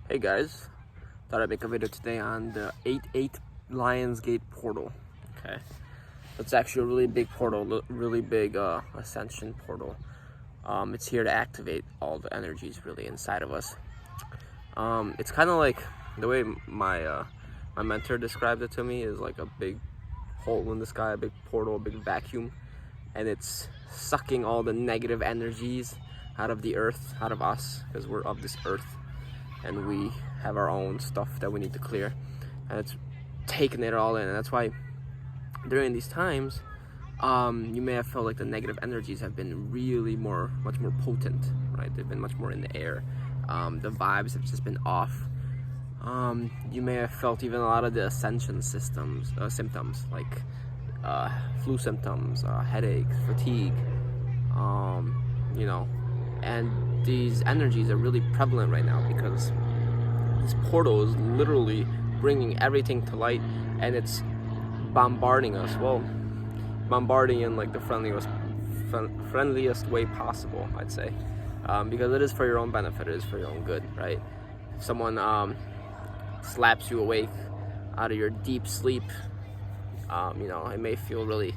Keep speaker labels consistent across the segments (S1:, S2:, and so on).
S1: Hey guys, thought I'd make a video today on the 8-8 Lionsgate portal. Okay, it's actually a really big portal, really big ascension portal. It's here to activate all the energies really inside of us. It's kind of like the way my mentor described it to me is like a big hole in the sky, a big portal, a big vacuum, and it's sucking all the negative energies out of the earth, out of us, because we're of this earth. And we have our own stuff that we need to clear, and it's taking it all in. And that's why during these times you may have felt like the negative energies have been really much more potent, right? They've been much more in the air. The vibes have just been off. You may have felt even a lot of the ascension symptoms like flu symptoms, headache, fatigue, and these energies are really prevalent right now because this portal is literally bringing everything to light, and it's bombarding us. Well, bombarding in like the friendliest way possible, I'd say, because it is for your own benefit. It is for your own good, right? If someone slaps you awake out of your deep sleep, it may feel really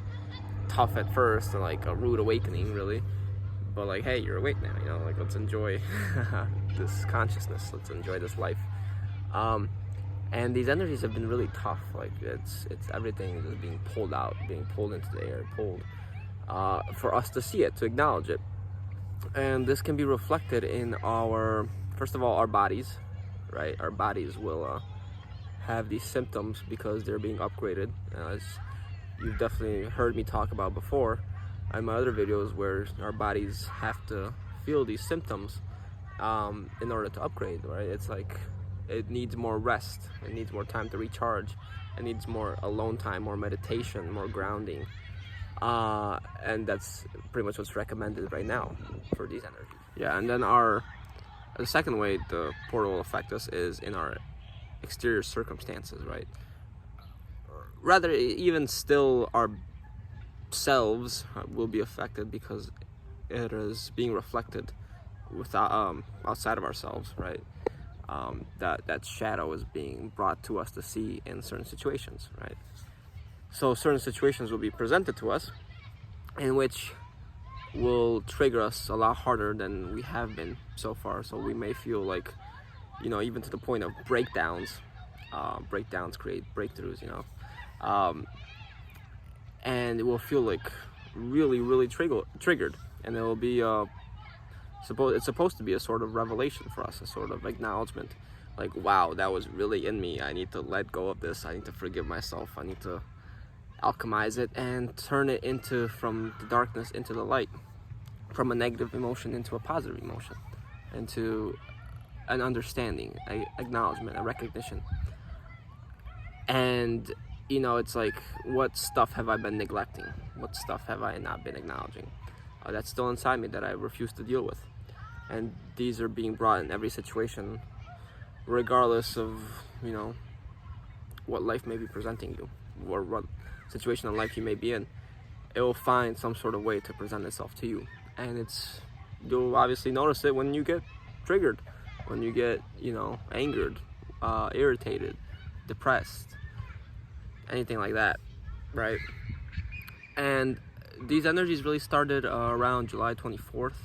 S1: tough at first and like a rude awakening, really. But like, hey, you're awake now, like let's enjoy this consciousness, let's enjoy this life. And these energies have been really tough. Like it's everything is being pulled out, being pulled into the air, pulled for us to see it, to acknowledge it. And this can be reflected in first of all, our bodies, right? Our bodies will have these symptoms because they're being upgraded, as you've definitely heard me talk about before in my other videos, where our bodies have to feel these symptoms in order to upgrade, right? It's like it needs more rest, it needs more time to recharge, it needs more alone time, more meditation, more grounding, and that's pretty much what's recommended right now for these energies. Yeah, and then the second way the portal will affect us is in our exterior circumstances, right? Rather, even still, our selves will be affected because it is being reflected without outside of ourselves, right? That shadow is being brought to us to see in certain situations, right? So certain situations will be presented to us in which will trigger us a lot harder than we have been so far. So we may feel like, even to the point of breakdowns. Breakdowns create breakthroughs, and it will feel like really triggered, and it will be it's supposed to be a sort of revelation for us, a sort of acknowledgement, like, wow, that was really in me, I need to let go of this, I need to forgive myself, I need to alchemize it and turn it from the darkness into the light, from a negative emotion into a positive emotion, into an understanding, an acknowledgement, a recognition. And it's like, what stuff have I been neglecting? What stuff have I not been acknowledging? That's still inside me that I refuse to deal with. And these are being brought in every situation, regardless of, what life may be presenting you, or what situation in life you may be in. It will find some sort of way to present itself to you. And you'll obviously notice it when you get triggered, when you get, angered, irritated, depressed, anything like that, right? And these energies really started around July 24th,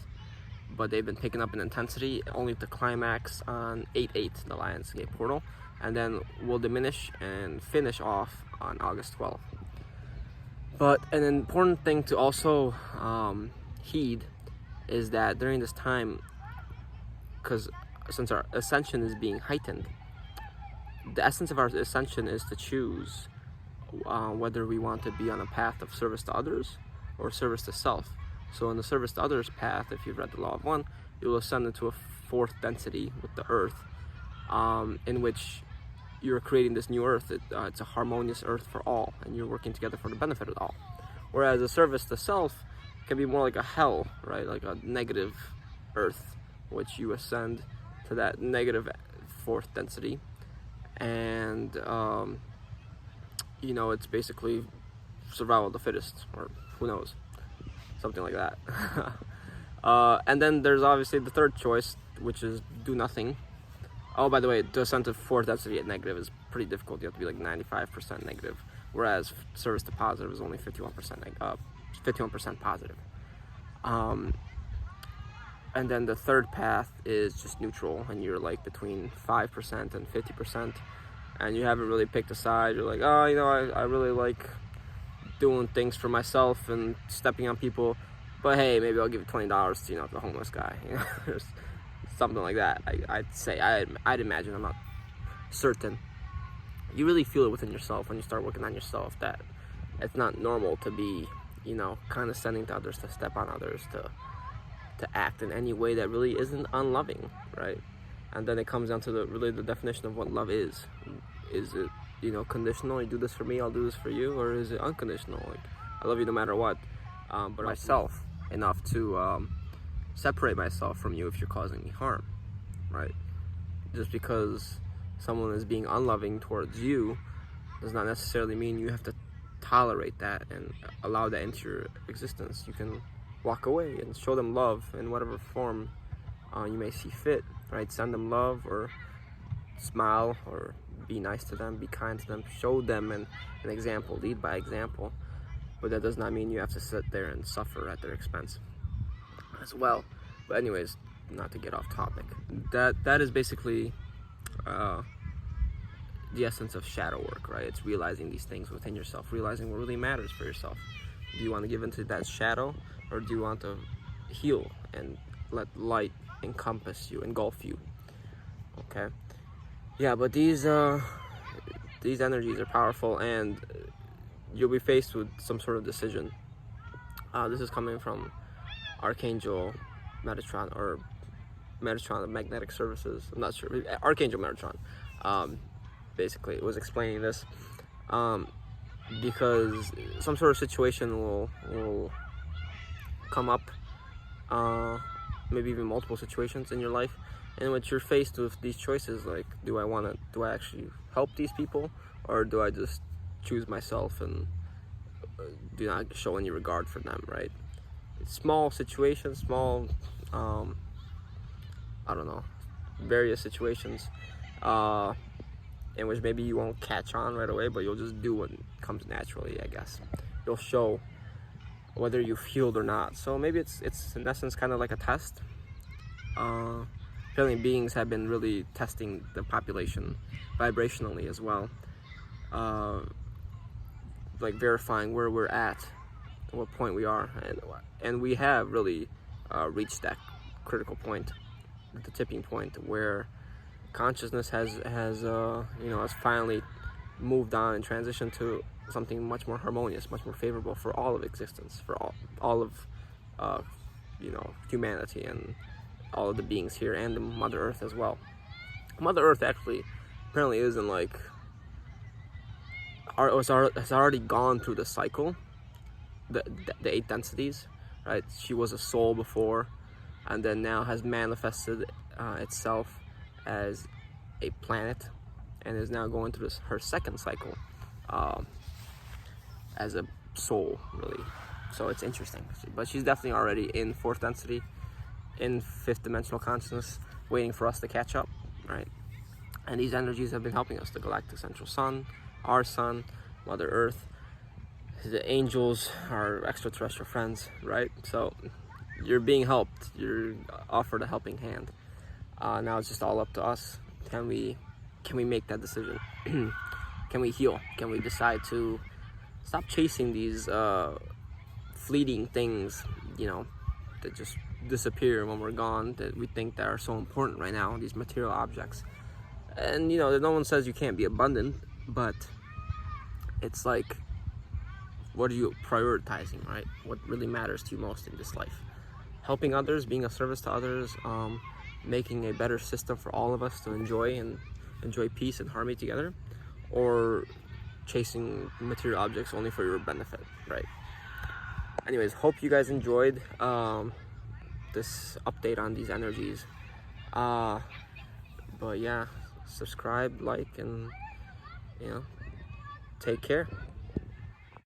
S1: but they've been picking up in intensity, only to climax on 8-8, the Lionsgate portal, and then will diminish and finish off on August 12th. But an important thing to also heed is that during this time, because since our ascension is being heightened, the essence of our ascension is to choose whether we want to be on a path of service to others or service to self. So in the service to others path, if you've read the Law of One, you will ascend into a fourth density with the earth, in which you're creating this new earth. It's a harmonious earth for all, and you're working together for the benefit of all. Whereas a service to self can be more like a hell, right? Like a negative earth, which you ascend to that negative fourth density, and it's basically survival of the fittest, or who knows, something like that. And then there's obviously the third choice, which is do nothing, Oh, by the way, the ascent to fourth density at negative is pretty difficult. You have to be like 95% negative, whereas service to positive is only 51% positive. And then the third path is just neutral, and you're like between 5% and 50%, and you haven't really picked a side. You're like, oh, I really like doing things for myself and stepping on people, but hey, maybe I'll give you $20 to the homeless guy. Something like that. I'd imagine. I'm not certain. You really feel it within yourself when you start working on yourself that it's not normal to be condescending to others, to step on others, to act in any way that really isn't unloving, right? And then it comes down to the definition of what love is. Is it conditional? You do this for me, I'll do this for you, or is it unconditional? Like, I love you no matter what, but myself enough to separate myself from you if you're causing me harm, right? Just because someone is being unloving towards you does not necessarily mean you have to tolerate that and allow that into your existence. You can walk away and show them love in whatever form you may see fit, right? Send them love, or smile, or be nice to them, be kind to them, show them an example, lead by example. But that does not mean you have to sit there and suffer at their expense as well. But anyways, not to get off topic, that is basically the essence of shadow work, right? It's realizing these things within yourself, realizing what really matters for yourself. Do you want to give into that shadow, or do you want to heal and let light encompass you, engulf you? Okay. Yeah, but these energies are powerful, and you'll be faced with some sort of decision. This is coming from Archangel Metatron, or Metatron of Magnetic Services. I'm not sure. Archangel Metatron. Basically, it was explaining this. Because some sort of situation will come up, maybe even multiple situations in your life, and when you're faced with these choices, like, do I actually help these people, or do I just choose myself and do not show any regard for them, right? It's small situations, small, various situations, in which maybe you won't catch on right away, but you'll just do what comes naturally, I guess. You'll show whether you've healed or not. So maybe it's in essence kind of like a test. Apparently beings have been really testing the population vibrationally as well, like verifying where we're at what point we are, and we have really reached that critical point, the tipping point, where consciousness has finally moved on and transitioned to something much more harmonious, much more favorable for all of existence, for all of humanity and all of the beings here, and the Mother Earth as well. Mother Earth actually apparently isn't like has already gone through the cycle, the 8 densities, right? She was a soul before, and then now has manifested itself as a planet, and is now going through her second cycle as a soul, really. So it's interesting, but she's definitely already in 4th density, in 5th dimensional consciousness, waiting for us to catch up, right? And these energies have been helping us: the galactic central sun, our sun, Mother Earth, the angels, our extraterrestrial friends, right? So you're being helped, you're offered a helping hand. Now it's just all up to us. Can we make that decision? Can we heal? Can we decide to stop chasing these fleeting things, that just disappear when we're gone, that we think that are so important right now, these material objects? And no one says you can't be abundant, but it's like, what are you prioritizing, right? What really matters to you most in this life? Helping others, being of service to others, making a better system for all of us to enjoy peace and harmony together, or chasing material objects only for your benefit, right? Anyways, hope you guys enjoyed this update on these energies. But yeah, subscribe, like, and take care.